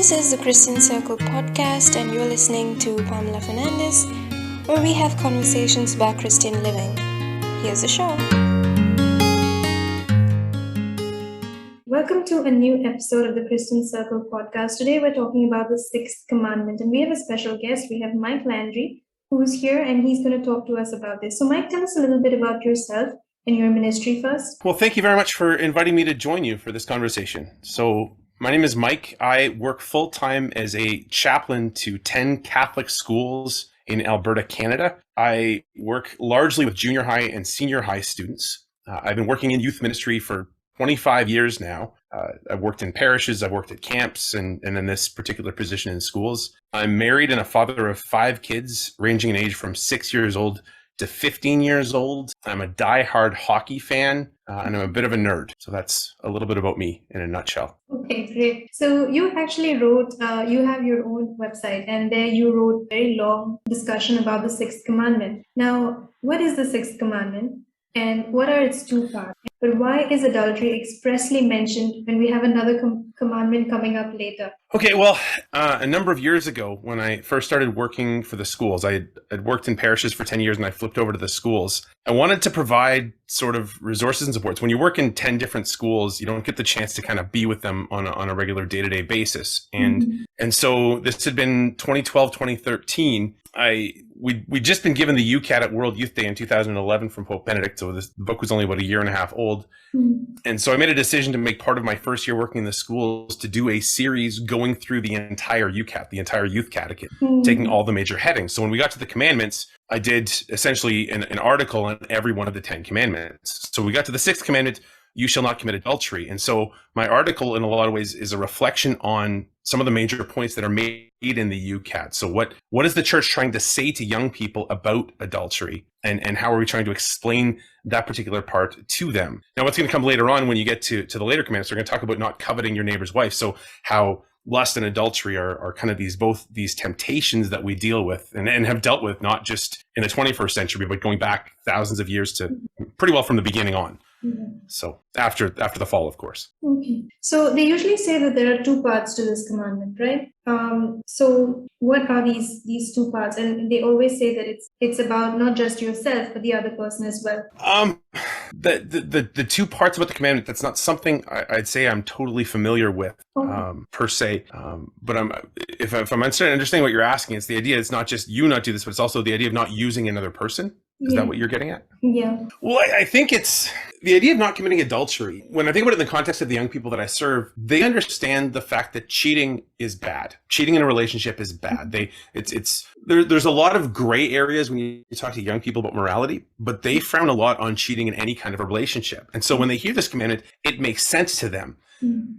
This is the Christian Circle podcast, and you're listening to Pamela Fernandez, where we have conversations about Christian living. Here's the show. Welcome to a new episode of the Christian Circle podcast. Today we're talking about the 6th Commandment, and we have a special guest. We have Mike Landry, who's here, and he's going to talk to us about this. So Mike, tell us a little bit about yourself and your ministry first. Well, thank you very much for inviting me to join you for this conversation. So my name is Mike. I work full-time as a chaplain to 10 Catholic schools in Alberta, Canada. I work largely with junior high and senior high students. I've been working in youth ministry for 25 years now. I've worked in parishes, I've worked at camps, and in this particular position in schools. I'm married and a father of 5 kids, ranging in age from 6 years old to 15 years old. I'm a diehard hockey fan, and I'm a bit of a nerd. So that's a little bit about me in a nutshell. Okay, great. So you actually wrote, you have your own website, and there you wrote a very long discussion about the 6th Commandment. Now, what is the 6th Commandment, and what are its 2 parts? But why is adultery expressly mentioned when we have another commandment coming up later? Okay, well, a number of years ago, when I first started working for the schools, I had worked in parishes for 10 years and I flipped over to the schools. I wanted to provide sort of resources and supports. When you work in 10 different schools, you don't get the chance to kind of be with them on a regular day-to-day basis. And so this had been 2012, 2013. We'd just been given the UCAT at World Youth Day in 2011 from Pope Benedict, so the book was only about a year and a half old. And so I made a decision to make part of my first year working in the schools to do a series going through the entire UCAT, the entire Youth Catechism, taking all the major headings. So when we got to the commandments, I did essentially an article on every one of the 10 commandments. So we got to the 6th commandment, you shall not commit adultery. And so my article in a lot of ways is a reflection on some of the major points that are made in the UCAT. So what is the church trying to say to young people about adultery, and how are we trying to explain that particular part to them? Now, what's going to come later on when you get to the later commandments, we're going to talk about not coveting your neighbor's wife. So how lust and adultery are kind of both these temptations that we deal with and have dealt with, not just in the 21st century, but going back thousands of years to pretty well from the beginning on. So after the fall, of course. Okay. So they usually say that there are 2 parts to this commandment, right? So what are these 2 parts? And they always say that it's about not just yourself, but the other person as well. The 2 parts about the commandment, that's not something I'd say I'm totally familiar with, per se. But if I'm understanding what you're asking, it's the idea it's not just you not do this, but it's also the idea of not using another person. Is that what you're getting at? Yeah. Well, I think it's the idea of not committing adultery. When I think about it in the context of the young people that I serve, they understand the fact that cheating is bad. Cheating in a relationship is bad. There's a lot of gray areas when you talk to young people about morality, but they frown a lot on cheating in any kind of a relationship. And so when they hear this commandment, it makes sense to them.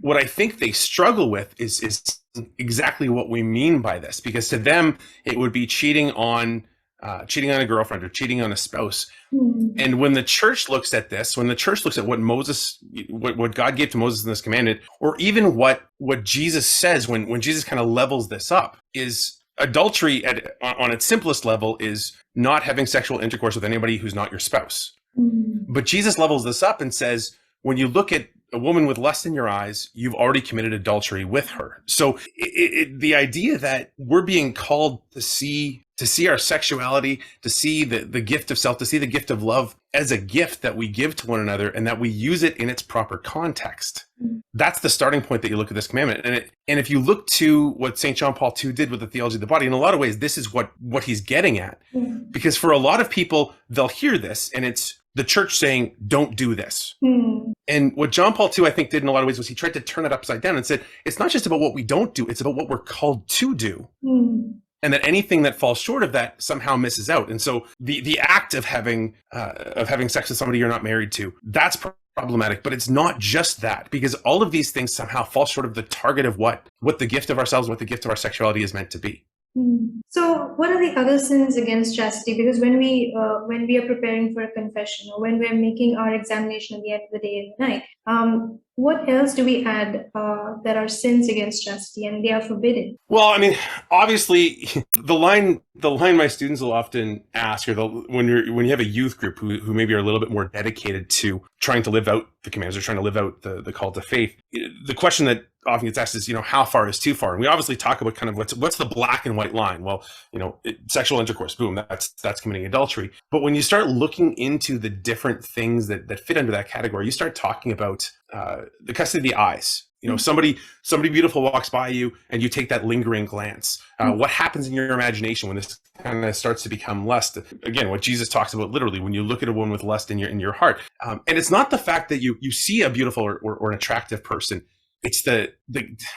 What I think they struggle with is exactly what we mean by this, because to them, it would be cheating on a girlfriend or cheating on a spouse. And when the church looks at this, when the church looks at what God gave to Moses in this commandment, or even what Jesus says when Jesus kind of levels this up, is adultery on its simplest level is not having sexual intercourse with anybody who's not your spouse. But Jesus levels this up and says, when you look at a woman with lust in your eyes, you've already committed adultery with her. So the idea that we're being called to see our sexuality, to see the gift of self, to see the gift of love as a gift that we give to one another and that we use it in its proper context. That's the starting point that you look at this commandment. And if you look to what St. John Paul II did with the theology of the body, in a lot of ways, this is what he's getting at. Because for a lot of people, they'll hear this and it's the church saying, don't do this. And what John Paul II, I think, did in a lot of ways was he tried to turn it upside down and said, it's not just about what we don't do, it's about what we're called to do. And that anything that falls short of that somehow misses out. And so the act of having sex with somebody you're not married to, that's problematic. But it's not just that, because all of these things somehow fall short of the target of what the gift of ourselves, what the gift of our sexuality is meant to be. So what are the other sins against chastity? Because when we are preparing for a confession, or when we're making our examination at the end of the day and night, what else do we add that are sins against chastity and they are forbidden? Well, I mean, obviously, the line my students will often ask, or when you have a youth group who maybe are a little bit more dedicated to trying to live out the commands or trying to live out the call to faith, the question that often gets asked is, how far is too far? And we obviously talk about kind of what's the black and white line. Well, sexual intercourse, boom, that's committing adultery. But when you start looking into the different things that fit under that category, you start talking about the custody of the eyes. Somebody beautiful walks by you and you take that lingering glance. What happens in your imagination when this kind of starts to become lust? Again, what Jesus talks about literally when you look at a woman with lust in your heart. And it's not the fact that you see a beautiful or an attractive person. It's the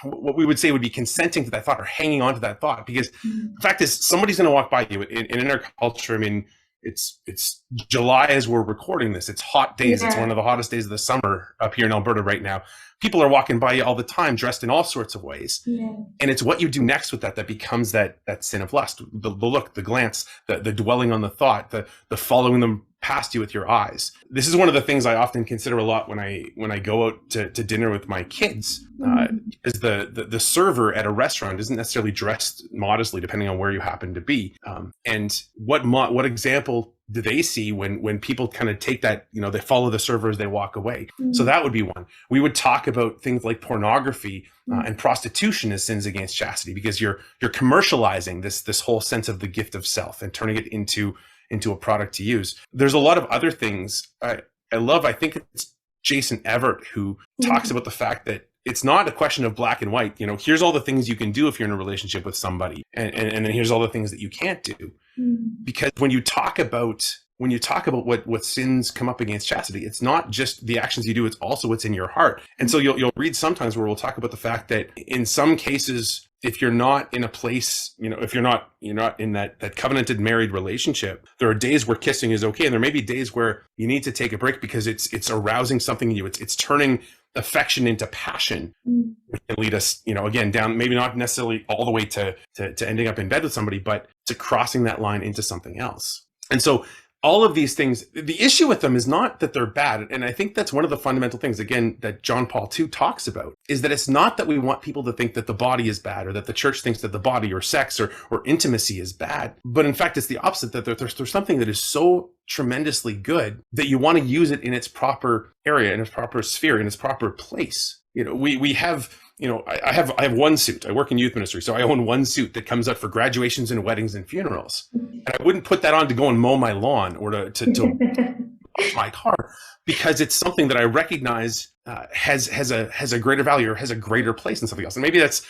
what we would say would be consenting to that thought or hanging on to that thought. Because the fact is, somebody's going to walk by you in our culture. I mean, it's July as we're recording this. It's hot days. Yeah. It's one of the hottest days of the summer up here in Alberta right now. People are walking by you all the time, dressed in all sorts of ways. Yeah. And it's what you do next with that becomes that sin of lust. The look, the glance, the dwelling on the thought, the following them past you with your eyes. This is one of the things I often consider a lot when I go out to dinner with my kids. Is the server at a restaurant isn't necessarily dressed modestly, depending on where you happen to be. And what example do they see when people kind of take that, they follow the server as they walk away? So that would be one. We would talk about things like pornography and prostitution as sins against chastity, because you're commercializing this whole sense of the gift of self and turning it into a product to use. There's a lot of other things I love. I think it's Jason Everett who talks about the fact that it's not a question of black and white. Here's all the things you can do if you're in a relationship with somebody, and then here's all the things that you can't do. Because when you talk about what sins come up against chastity, it's not just the actions you do, it's also what's in your heart. And so you'll read sometimes where we'll talk about the fact that in some cases, if you're not in a place, if you're not in that covenanted married relationship, there are days where kissing is okay, and there may be days where you need to take a break because it's arousing something in you. It's turning affection into passion, which can lead us, again, down, maybe not necessarily all the way to ending up in bed with somebody, but to crossing that line into something else. And so all of these things, the issue with them is not that they're bad. And I think that's one of the fundamental things, again, that John Paul II talks about, is that it's not that we want people to think that the body is bad, or that the church thinks that the body or sex or intimacy is bad. But in fact, it's the opposite, that there's something that is so tremendously good that you want to use it in its proper area, in its proper sphere, in its proper place. We have, I have one suit. I work in youth ministry, so I own one suit that comes out for graduations and weddings and funerals. And I wouldn't put that on to go and mow my lawn or to wash my car, because it's something that I recognize has a greater value or has a greater place in something else. And maybe that's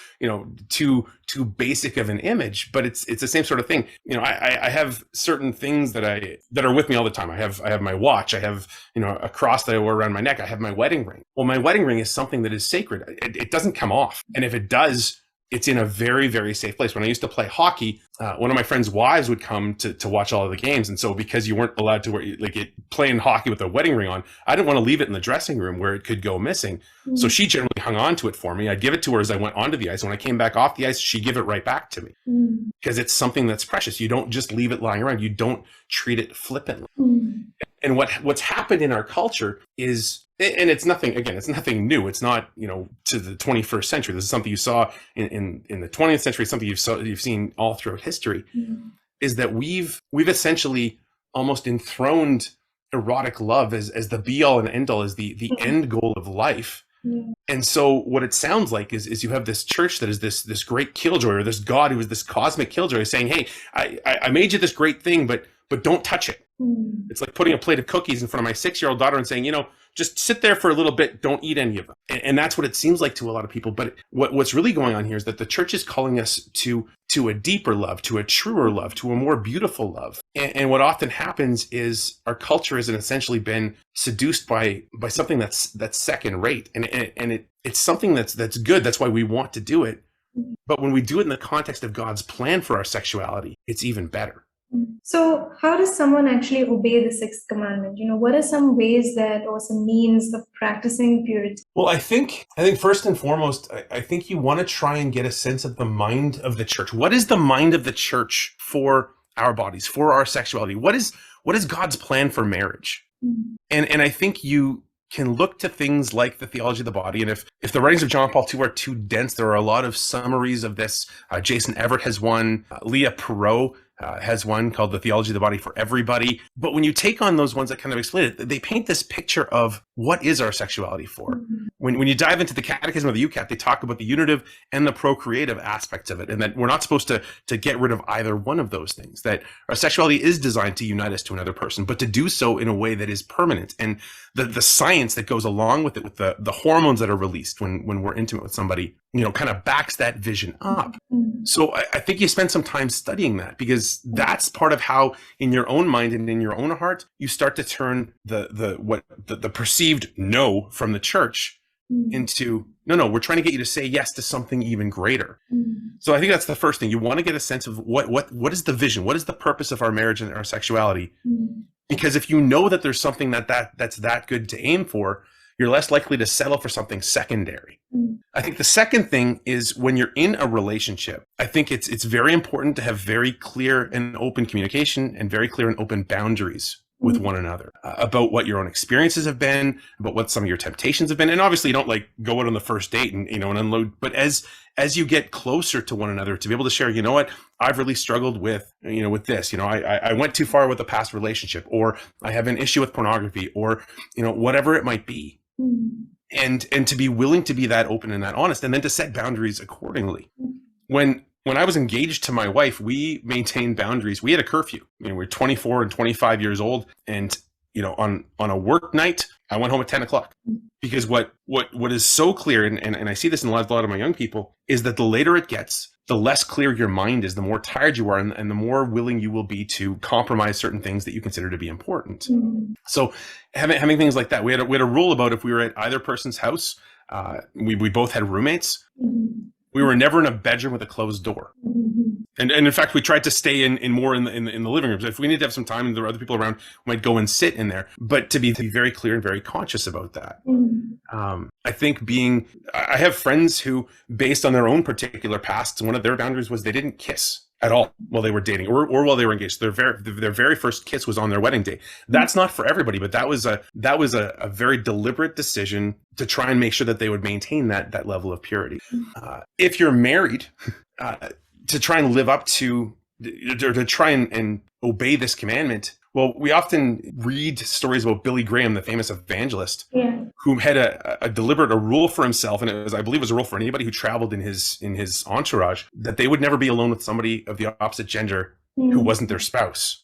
too basic of an image, but it's the same sort of thing. I have certain things that are with me all the time. I have my watch. I have a cross that I wear around my neck. I have my wedding ring. Well, my wedding ring is something that is sacred. It doesn't come off, and if it does, it's in a very, very safe place. When I used to play hockey, one of my friends' wives would come to watch all of the games. And so because you weren't allowed to playing hockey with a wedding ring on, I didn't want to leave it in the dressing room where it could go missing. So she generally hung on to it for me. I'd give it to her as I went onto the ice. When I came back off the ice, she'd give it right back to me, because it's something that's precious. You don't just leave it lying around. You don't treat it flippantly. And what's happened in our culture is, and it's nothing new. It's not, to the 21st century. This is something you saw in the 20th century, something you've seen all throughout history, is that we've essentially almost enthroned erotic love as the be all and end all, as the end goal of life. And so what it sounds like is you have this church that is this great killjoy, or this God who is this cosmic killjoy, saying, hey, I made you this great thing, but don't touch it. It's like putting a plate of cookies in front of my 6-year-old daughter and saying, just sit there for a little bit, don't eat any of them. And that's what it seems like to a lot of people. But what's really going on here is that the church is calling us to a deeper love, to a truer love, to a more beautiful love. And what often happens is our culture has essentially been seduced by something that's second rate. And it's something that's good. That's why we want to do it. But when we do it in the context of God's plan for our sexuality, it's even better. So how does someone actually obey the 6th commandment? What are some ways or some means of practicing purity? Well, I think first and foremost, I think you want to try and get a sense of the mind of the church. What is the mind of the church for our bodies, for our sexuality? What is God's plan for marriage? And I think you can look to things like the theology of the body. And if the writings of John Paul II are too dense, there are a lot of summaries of this. Jason Everett has one. Leah Perot has one called The Theology of the Body for Everybody. But when you take on those ones that kind of explain it, they paint this picture of what is our sexuality for. When you dive into the Catechism of the UCAT, they talk about the unitive and the procreative aspects of it, and that we're not supposed to get rid of either one of those things, that our sexuality is designed to unite us to another person, but to do so in a way that is permanent. And the science that goes along with it, with the hormones that are released when we're intimate with somebody, kind of backs that vision up. So I think you spend some time studying that, because that's part of how, in your own mind and in your own heart, you start to turn the perceived no from the church into no, we're trying to get you to say yes to something even greater. So I think that's the first thing. You want to get a sense of what is the vision, what is the purpose of our marriage and our sexuality. Because if you know that there's something that's that good to aim for, you're less likely to settle for something secondary. I think the second thing is, when you're in a relationship, I think it's very important to have very clear and open communication and very clear and open boundaries with one another about what your own experiences have been, about what some of your temptations have been. And obviously you don't go out on the first date and unload, but as you get closer to one another, to be able to share, what I've really struggled with, with this, I went too far with a past relationship, or I have an issue with pornography, or, whatever it might be. And to be willing to be that open and that honest, and then to set boundaries accordingly. When I was engaged to my wife, we maintained boundaries. We had a curfew. We were 24 and 25 years old. And, on a work night, I went home at 10 o'clock. Because what is so clear, and I see this in a lot of my young people, is that the later it gets, the less clear your mind is, the more tired you are, and the more willing you will be to compromise certain things that you consider to be important. So having things like that, we had a rule about, if we were at either person's house, we both had roommates. We were never in a bedroom with a closed door. And in fact, we tried to stay in more in the living rooms. If we need to have some time and there were other people around, we might go and sit in there. But to be very clear and very conscious about that. I think I have friends who, based on their own particular pasts, one of their boundaries was they didn't kiss at all while they were dating, or while they were engaged. Their very first kiss was on their wedding day. That's not for everybody, but that was a very deliberate decision to try and make sure that they would maintain that level of purity. If you're married, to try and live up to, or to try and obey this commandment, well, we often read stories about Billy Graham, the famous evangelist, who had a deliberate rule for himself, and I believe it was a rule for anybody who traveled in his entourage, that they would never be alone with somebody of the opposite gender who wasn't their spouse.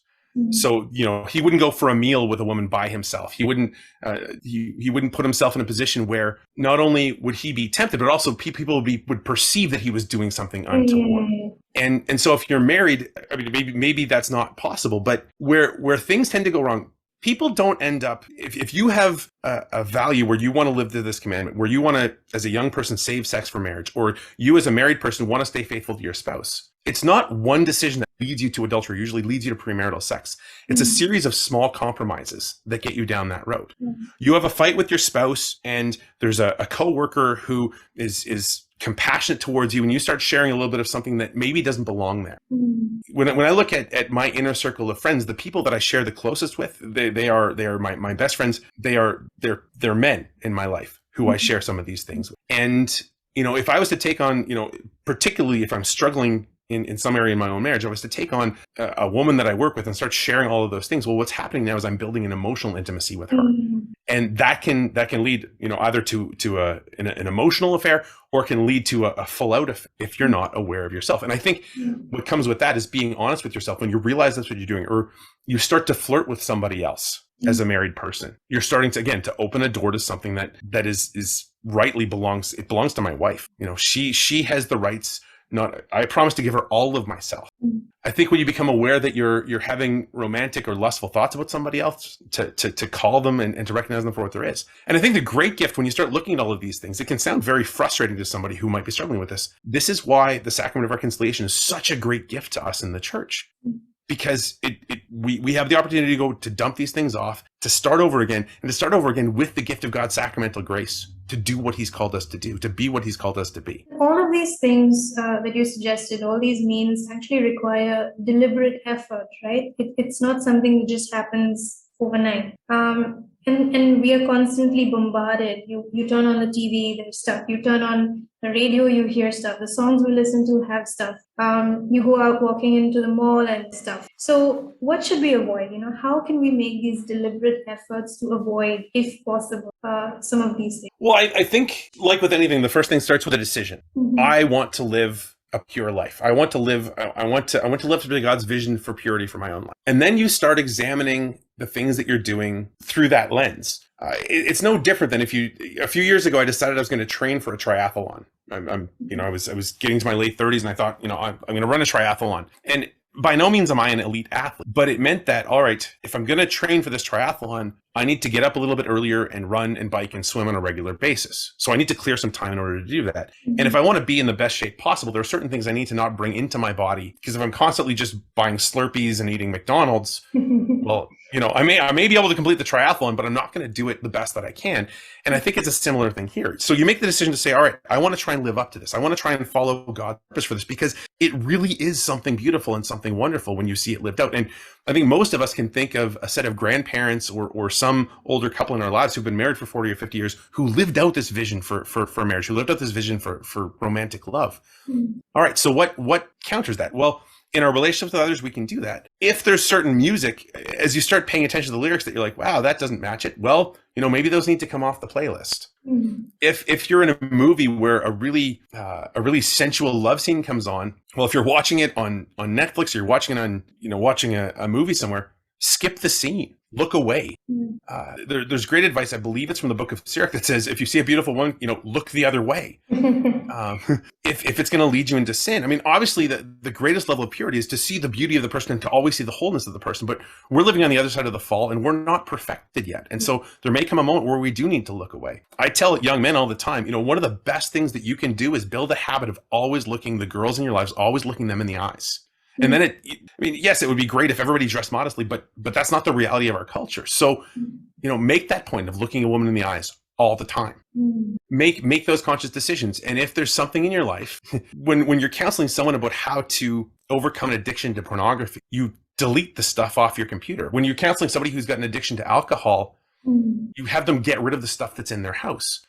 So, he wouldn't go for a meal with a woman by himself. He wouldn't put himself in a position where not only would he be tempted, but also people would perceive that he was doing something untoward. And so if you're married, I mean, maybe that's not possible, but where things tend to go wrong, people don't end up, if you have a value where you want to live to this commandment, where you want to, as a young person, save sex for marriage, or you as a married person want to stay faithful to your spouse, it's not one decision that leads you to adultery, usually leads you to premarital sex. It's a series of small compromises that get you down that road. You have a fight with your spouse, and there's a coworker who is compassionate towards you, and you start sharing a little bit of something that maybe doesn't belong there. When I look at my inner circle of friends, the people that I share the closest with, they are my best friends. They're men in my life who I share some of these things with. And if I was to take on, particularly if I'm struggling in some area in my own marriage, I was to take on a woman that I work with and start sharing all of those things. Well, what's happening now is I'm building an emotional intimacy with her. And that can lead, either to an emotional affair, or can lead to a full out affair if you're not aware of yourself. And I think what comes with that is being honest with yourself. When you realize that's what you're doing, or you start to flirt with somebody else as a married person, you're starting to open a door to something that is rightly belongs to my wife. She has the rights. I promise to give her all of myself. I think when you become aware that you're having romantic or lustful thoughts about somebody else, to call them and to recognize them for what there is. And I think the great gift, when you start looking at all of these things, it can sound very frustrating to somebody who might be struggling with this. This is why the sacrament of reconciliation is such a great gift to us in the church. Because we have the opportunity to dump these things off, to start over again, and to start over again with the gift of God's sacramental grace, to do what he's called us to do, to be what he's called us to be. All of these things that you suggested, all these means actually require deliberate effort, right? It's not something that just happens overnight. And we are constantly bombarded. You turn on the TV, there's stuff. You turn on The radio, you hear stuff. The songs we listen to have stuff. You go out walking into the mall and stuff. So what should we avoid? How can we make these deliberate efforts to avoid, if possible, some of these things? Well, I think, like with anything, the first thing starts with a decision. Mhm. I want to live a pure life. I want to live to God's vision for purity for my own life. And then you start examining the things that you're doing through that lens. It's no different than a few years ago, I decided I was going to train for a triathlon. I was getting to my late 30s and I thought, I'm going to run a triathlon. And by no means am I an elite athlete, but it meant that, all right, if I'm going to train for this triathlon, I need to get up a little bit earlier and run and bike and swim on a regular basis. So I need to clear some time in order to do that. And if I want to be in the best shape possible, there are certain things I need to not bring into my body, because if I'm constantly just buying Slurpees and eating McDonald's, well, I may be able to complete the triathlon, but I'm not going to do it the best that I can. And I think it's a similar thing here. So you make the decision to say, all right, I want to try and live up to this. I want to try and follow God's purpose for this, because it really is something beautiful and something wonderful when you see it lived out. And I think most of us can think of a set of grandparents or some older couple in our lives who've been married for 40 or 50 years who lived out this vision for marriage, who lived out this vision for romantic love. All right, so what counters that? Well, in our relationships with others, we can do that. If there's certain music, as you start paying attention to the lyrics, that you're like, wow, that doesn't match it. Well, maybe those need to come off the playlist. If you're in a movie where a really sensual love scene comes on, well, if you're watching it on Netflix, or you're watching it on, watching a movie somewhere, skip the scene. Look away. There's great advice. I believe it's from the book of Sirach that says, if you see a beautiful one, look the other way. If it's going to lead you into sin. I mean, obviously the greatest level of purity is to see the beauty of the person and to always see the wholeness of the person. But we're living on the other side of the fall and we're not perfected yet. And so there may come a moment where we do need to look away. I tell young men all the time, one of the best things that you can do is build a habit of always looking the girls in your lives, always looking them in the eyes. And then yes, it would be great if everybody dressed modestly, but that's not the reality of our culture. So, make that point of looking a woman in the eyes all the time. Make those conscious decisions. And if there's something in your life, when you're counseling someone about how to overcome an addiction to pornography, you delete the stuff off your computer. When you're counseling somebody who's got an addiction to alcohol, you have them get rid of the stuff that's in their house.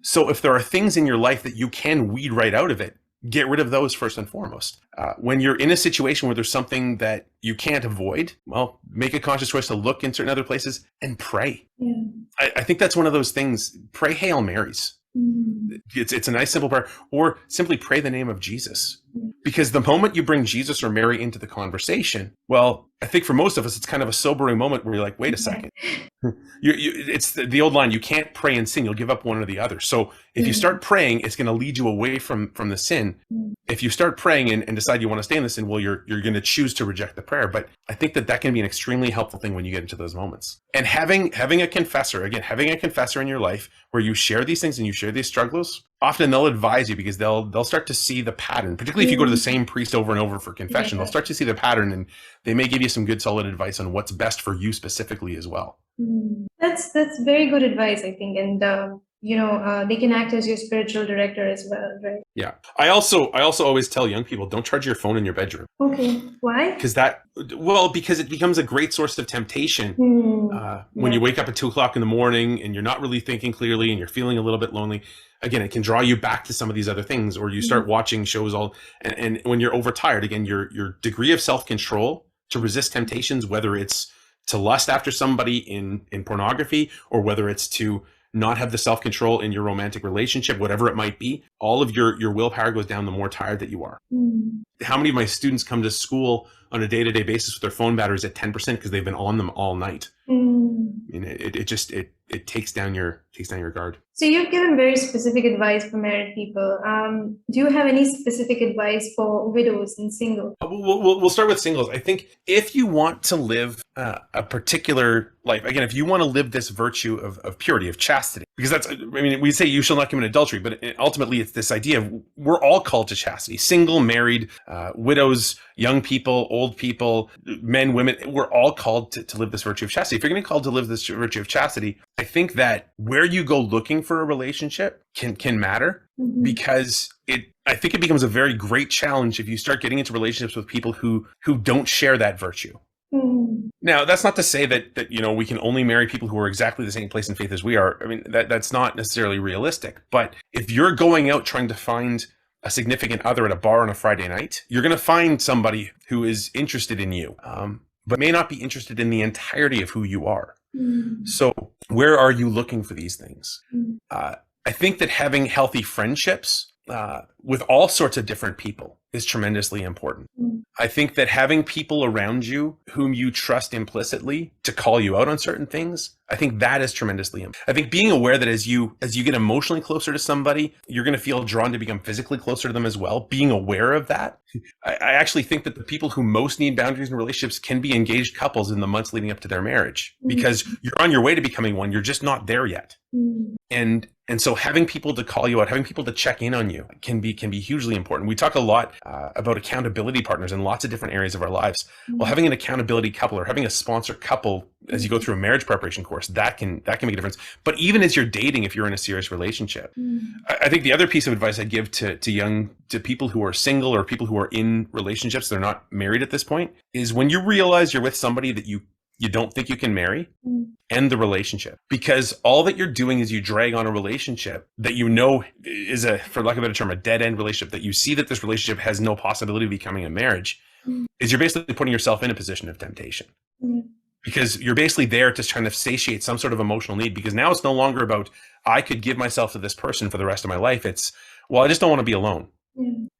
So if there are things in your life that you can weed right out of it, get rid of those first and foremost. When you're in a situation where there's something that you can't avoid, well, make a conscious choice to look in certain other places and pray. Yeah. I think that's one of those things. Pray Hail Marys. It's a nice simple prayer, or simply pray the name of Jesus. Because the moment you bring Jesus or Mary into the conversation, well, I think for most of us, it's kind of a sobering moment where you're like, wait a second. It's the old line, you can't pray and sin, you'll give up one or the other. So if you start praying, it's going to lead you away from the sin. If you start praying and decide you want to stay in the sin, well, you're going to choose to reject the prayer. But I think that can be an extremely helpful thing when you get into those moments. And having a confessor in your life where you share these things and you share these struggles, often they'll advise you, because they'll start to see the pattern, particularly if you go to the same priest over and over for confession. They'll start to see the pattern and they may give you some good solid advice on what's best for you specifically as well. That's very good advice, I think. And they can act as your spiritual director as well, right? Yeah. I also always tell young people, don't charge your phone in your bedroom. Okay. Why? Because it becomes a great source of temptation when you wake up at 2:00 in the morning and you're not really thinking clearly and you're feeling a little bit lonely. Again, it can draw you back to some of these other things, or you start watching shows and when you're overtired, again, your degree of self-control to resist temptations, whether it's to lust after somebody in pornography, or whether it's to not have the self-control in your romantic relationship, whatever it might be, all of your willpower goes down the more tired that you are. How many of my students come to school on a day-to-day basis with their phone batteries at 10% because they've been on them all night? I mean, it takes down your guard. So you've given very specific advice for married people. Do you have any specific advice for widows and singles? We'll start with singles. I think if you want to live a particular life, again, if you want to live this virtue of purity, of chastity, because we say you shall not commit adultery, but ultimately it's this idea of we're all called to chastity. Single, married, widows, young people, old people, men, women, we're all called to live this virtue of chastity. If you're going to be called to live this virtue of chastity, I think that where you go looking for a relationship can matter, because I think it becomes a very great challenge if you start getting into relationships with people who don't share that virtue. Mm. Now, that's not to say that we can only marry people who are exactly the same place in faith as we are. I mean, that's not necessarily realistic. But if you're going out trying to find a significant other at a bar on a Friday night, you're going to find somebody who is interested in you, but may not be interested in the entirety of who you are. Mm. So where are you looking for these things? Mm. I think that having healthy friendships with all sorts of different people is tremendously important. Mm. I think that having people around you whom you trust implicitly to call you out on certain things, I think that is tremendously important. I think being aware that as you get emotionally closer to somebody, you're going to feel drawn to become physically closer to them as well. Being aware of that. I actually think that the people who most need boundaries in relationships can be engaged couples in the months leading up to their marriage, because you're on your way to becoming one. You're just not there yet. Mm. And so having people to call you out, having people to check in on you can be hugely important. We talk a lot about accountability partners in lots of different areas of our lives. Well, having an accountability couple or having a sponsor couple as you go through a marriage preparation course, that can make a difference. But even as you're dating, if you're in a serious relationship, I think the other piece of advice I give to people who are single or people who are in relationships, they're not married at this point, is when you realize you're with somebody that you don't think you can marry, end the relationship. Because all that you're doing is you drag on a relationship that is for lack of a better term, a dead end relationship, that you see that this relationship has no possibility of becoming a marriage, is you're basically putting yourself in a position of temptation. Because you're basically there to kind of satiate some sort of emotional need, because now it's no longer about, I could give myself to this person for the rest of my life. It's, well, I just don't want to be alone.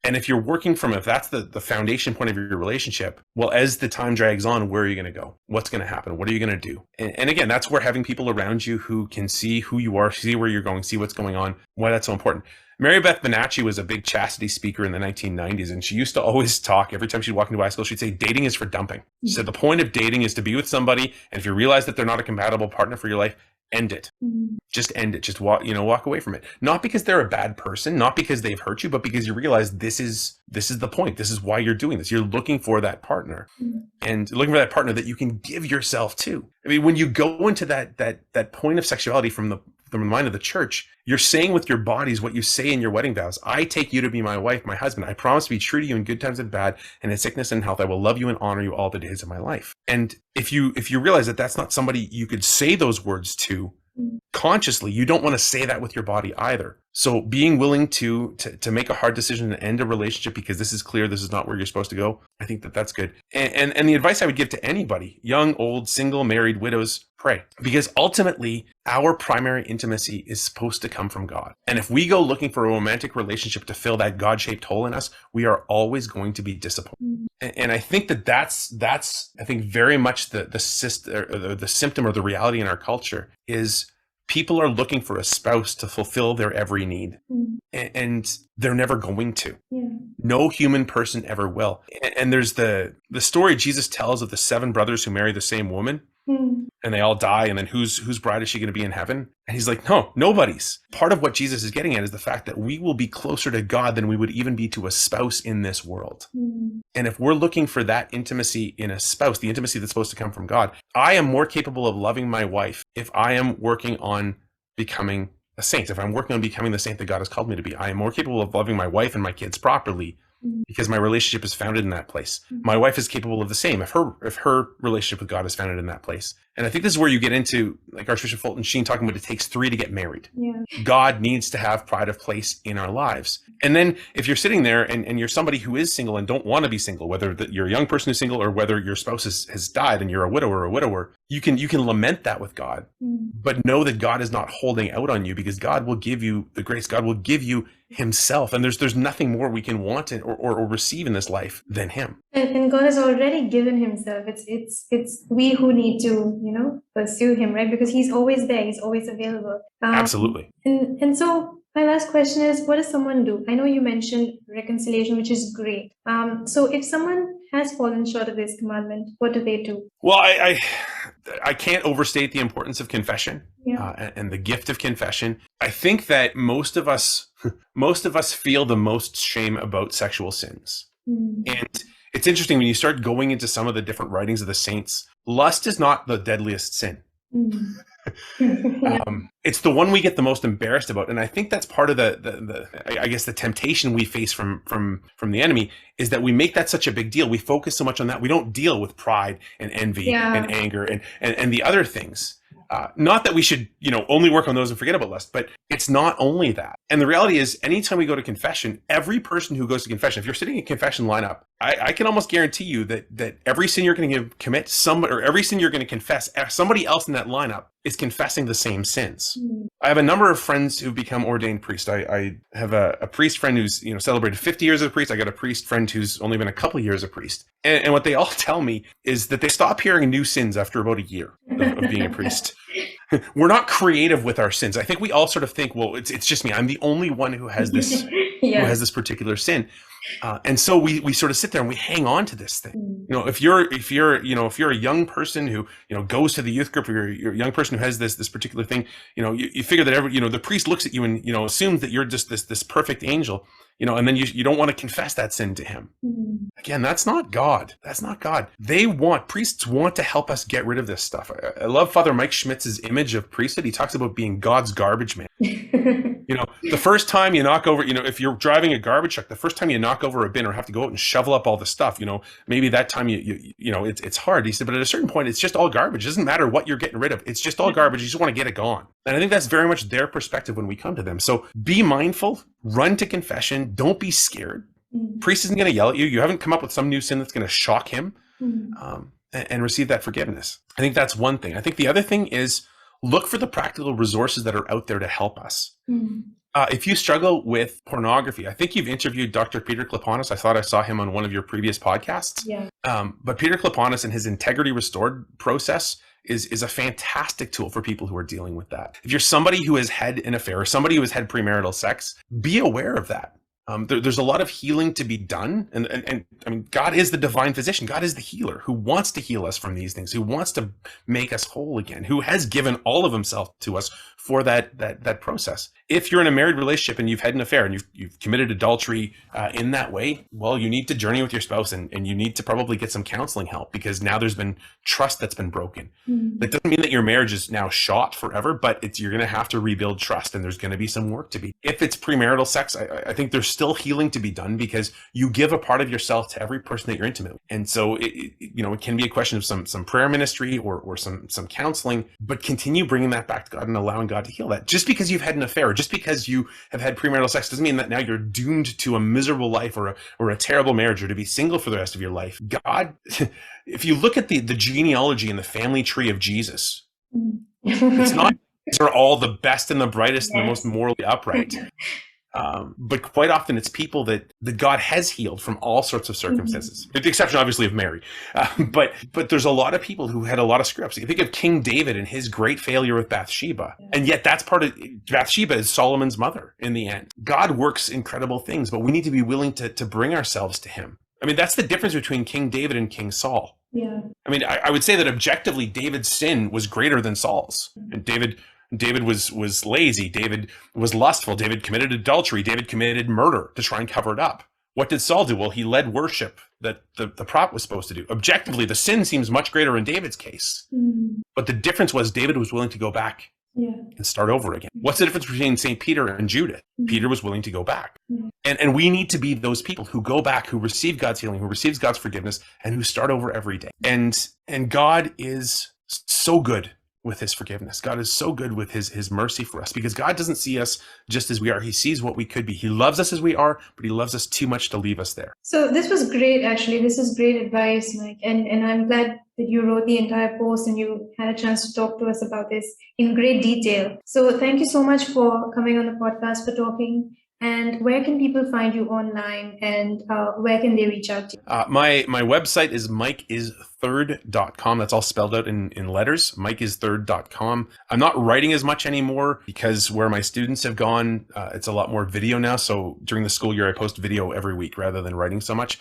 And if you're working from, if that's the foundation point of your relationship, well, as the time drags on, where are you going to go? What's going to happen? What are you going to do? And again, that's where having people around you who can see who you are, see where you're going, see what's going on, why that's so important. Mary Beth Bonacci was a big chastity speaker in the 1990s, and she used to always talk, every time she'd walk into high school, she'd say, dating is for dumping. She said, the point of dating is to be with somebody, and if you realize that they're not a compatible partner for your life, end it. Just end it. Just walk away from it. Not because they're a bad person, not because they've hurt you, but because you realize this is the point. This is why you're doing this. You're looking for that partner, and looking for that partner that you can give yourself to. I mean, when you go into that point of sexuality from the mind of the church, you're saying with your bodies what you say in your wedding vows. I take you to be my wife, my husband. I promise to be true to you in good times and bad, and in sickness and health. I will love you and honor you all the days of my life. And if you realize that that's not somebody you could say those words to consciously, you don't want to say that with your body either. So being willing to make a hard decision and end a relationship because this is clear, this is not where you're supposed to go, I think that's good. And the advice I would give to anybody, young, old, single, married, widows, pray. Because ultimately, our primary intimacy is supposed to come from God. And if we go looking for a romantic relationship to fill that God-shaped hole in us, we are always going to be disappointed. And I think that's I think very much the symptom or the reality in our culture is people are looking for a spouse to fulfill their every need, and they're never going to. No human person ever will. And there's the story Jesus tells of the 7 brothers who marry the same woman, and they all die, and then whose bride is she going to be in heaven? And he's like, no, nobody's. Part of what Jesus is getting at is the fact that we will be closer to God than we would even be to a spouse in this world. And if we're looking for that intimacy in a spouse, the intimacy that's supposed to come from God, I am more capable of loving my wife if I am working on becoming a saint. If I'm working on becoming the saint that God has called me to be, I am more capable of loving my wife and my kids properly because my relationship is founded in that place. My wife is capable of the same if her relationship with God is founded in that place. And I think this is where you get into, like Archbishop Fulton Sheen talking about, it takes 3 to get married. God needs to have pride of place in our lives. And then if you're sitting there and you're somebody who is single and don't want to be single, whether you're a young person who's single or whether your spouse has died and you're a widower, you can lament that with God, but know that God is not holding out on you, because God will give you the grace. God will give you himself. And there's nothing more we can want or receive in this life than him. And God has already given himself. It's we who need to, pursue him, right? Because he's always there. He's always available. Absolutely. And so my last question is, what does someone do? I know you mentioned reconciliation, which is great. So if someone has fallen short of this commandment, what do they do? Well, I can't overstate the importance of confession and the gift of confession. I think that most of us feel the most shame about sexual sins. And it's interesting when you start going into some of the different writings of the saints, lust is not the deadliest sin. Mm. Yeah. It's the one we get the most embarrassed about, and I think that's part of I guess the temptation we face from the enemy is that we make that such a big deal. We focus so much on that. We don't deal with pride and envy and anger and the other things. Not that we should, only work on those and forget about lust, but it's not only that. And the reality is, anytime we go to confession, every person who goes to confession, if you're sitting in a confession lineup, I can almost guarantee you that every sin you're going to commit, or every sin you're going to confess, somebody else in that lineup is confessing the same sins. I have a number of friends who've become ordained priests. I have a priest friend who's celebrated 50 years as a priest. I got a priest friend who's only been a couple years a priest. And what they all tell me is that they stop hearing new sins after about a year of being a priest. We're not creative with our sins. I think we all sort of think, well, it's just me. I'm the only one who has this who has this particular sin. And so we sort of sit there and we hang on to this thing. If you're a young person who goes to the youth group, or you're a young person who has this particular thing, you figure that the priest looks at you and assumes that you're just this perfect angel, and then you don't want to confess that sin to him. Again, that's not God. That's not God. Priests want to help us get rid of this stuff. I love Father Mike Schmitz's image of priesthood. He talks about being God's garbage man. The first time you knock over, if you're driving a garbage truck, the first time you knock over a bin or have to go out and shovel up all the stuff, maybe that time it's hard. He said, but at a certain point, it's just all garbage. It doesn't matter what you're getting rid of. It's just all garbage. You just want to get it gone. And I think that's very much their perspective when we come to them. So be mindful, run to confession. Don't be scared. Priest isn't going to yell at you. You haven't come up with some new sin that's going to shock him, and receive that forgiveness. I think that's one thing. I think the other thing is look for the practical resources that are out there to help us. If you struggle with pornography, I think you've interviewed Dr. Peter Kleponis. I thought I saw him on one of your previous podcasts. Yeah. But Peter Kleponis and his Integrity Restored process is a fantastic tool for people who are dealing with that. If you're somebody who has had an affair or somebody who has had premarital sex, be aware of that. There's a lot of healing to be done. And I mean, God is the divine physician. God is the healer who wants to heal us from these things, who wants to make us whole again, who has given all of himself to us for that process. If you're in a married relationship and you've had an affair and you've committed adultery in that way, well, you need to journey with your spouse and you need to probably get some counseling help, because now there's been trust that's been broken. That doesn't mean that your marriage is now shot forever, but you're going to have to rebuild trust, and there's going to be some work to be. If it's premarital sex, I think there's still healing to be done, because you give a part of yourself to every person that you're intimate with. And so it can be a question of some prayer ministry or some counseling, but continue bringing that back to God and allowing God to heal that. Just because you've had an affair, just because you have had premarital sex, doesn't mean that now you're doomed to a miserable life or a terrible marriage, or to be single for the rest of your life. God, if you look at the genealogy and the family tree of Jesus, it's not these are all the best and the brightest and the most morally upright. But quite often it's people that God has healed from all sorts of circumstances, with the exception obviously of Mary. But there's a lot of people who had a lot of screw-ups. You think of King David and his great failure with Bathsheba. And yet that's part of Bathsheba is Solomon's mother in the end. God works incredible things, but we need to be willing to bring ourselves to him. I mean, that's the difference between King David and King Saul. Yeah. I mean, I would say that objectively David's sin was greater than Saul's. And David was lazy. David was lustful. David committed adultery. David committed murder to try and cover it up. What did Saul do? Well, he led worship that the prophet was supposed to do. Objectively, the sin seems much greater in David's case. But the difference was David was willing to go back and start over again. What's the difference between St. Peter and Judith? Peter was willing to go back. And we need to be those people who go back, who receive God's healing, who receives God's forgiveness, and who start over every day. And God is so good with his forgiveness. God is so good with his mercy for us, because God doesn't see us just as we are. He sees what we could be. He loves us as we are, but he loves us too much to leave us there. So this was great, actually. This is great advice, Mike. And I'm glad that you wrote the entire post and you had a chance to talk to us about this in great detail. So thank you so much for coming on the podcast, for talking. And where can people find you online, and where can they reach out to you? My website is mikeisthird.com. That's all spelled out in letters, mikeisthird.com. I'm not writing as much anymore because where my students have gone, it's a lot more video now. So during the school year, I post video every week rather than writing so much.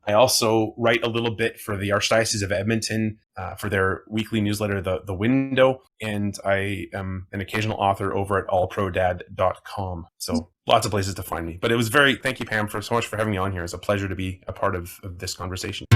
I also write a little bit for the Archdiocese of Edmonton for their weekly newsletter, The Window. And I am an occasional author over at allprodad.com. So lots of places to find me. But it was thank you, Pam, so much for having me on here. It's a pleasure to be a part of this conversation.